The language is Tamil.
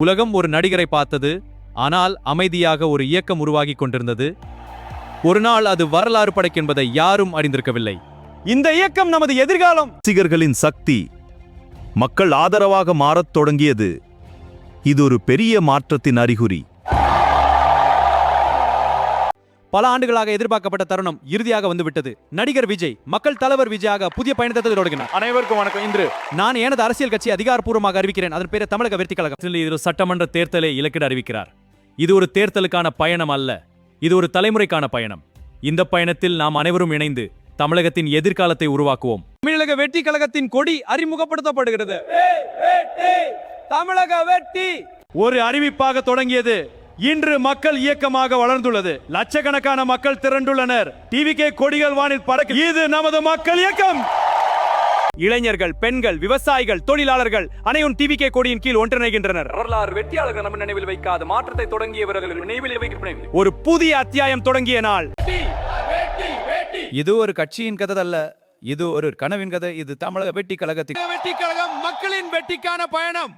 உலகம் ஒரு நடிகரை பார்த்தது, ஆனால் அமைதியாக ஒரு இயக்கம் உருவாகி கொண்டிருந்தது. ஒரு நாள் அது வரலாறு படைக்கும் என்பதை யாரும் அறிந்திருக்கவில்லை. இந்த இயக்கம் நமது எதிர்காலம். ரசிகர்களின் சக்தி மக்கள் ஆதரவாக மாறத் தொடங்கியது. இது ஒரு பெரிய மாற்றத்தின் அறிகுறி. பல ஆண்டுகளாக எதிர்பார்க்கப்பட்ட தருணம் இறுதியாக வந்துவிட்டது. நடிகர் விஜய் மக்கள் தலைவர் விஜயாக புதிய பயணத்தை தொடங்கினார். அனைவருக்கும் வணக்கம். இன்று நான் எனது அரசியல் கட்சி அதிகாரப்பூர்வமாக அறிவிக்கிறேன். அதன் பேரு தமிழக வெற்றி கழகம். இது ஒரு சட்டமன்ற தேர்தலை இலக்கிட அறிவிக்கிறார். இது ஒரு தேர்தலுக்கான பயணம் அல்ல, இது ஒரு தலைமுறைக்கான பயணம். இந்த பயணத்தில் நாம் அனைவரும் இணைந்து தமிழகத்தின் எதிர்காலத்தை உருவாக்குவோம். தமிழக வெற்றி கழகத்தின் கொடி அறிமுகப்படுத்தப்படுகிறது. தமிழக வெற்றி ஒரு அறிவிப்பாக தொடங்கியது, இன்று மக்கள் இயக்கமாக வளர்ந்துள்ளது. லட்சக்கணக்கான மக்கள் திரண்டுள்ளனர். டிவிகே கொடிகள் வானில் பறக்க. இது நமது மக்கள் இயக்கம். இளைஞர்கள், பெண்கள், விவசாயிகள், தொழிலாளர்கள் அனைவரும் டிவிகே கொடியின் கீழ் ஒன்றிணைகின்றனர். வரலாறு வெற்றியாளர்கள் நம்ம நினைவில் வைக்காத மாற்றத்தை தொடங்கியவர்கள் நினைவில் வைக்கிறேன். ஒரு புதிய அத்தியாயம் தொடங்கிய நாள். இது ஒரு கட்சியின் கதை அல்ல, இது ஒரு கனவின் கதை. இது தமிழக வெற்றி கழகத்தின் வெற்றி கழகம் மக்களின் வெற்றிக்கான பயணம்.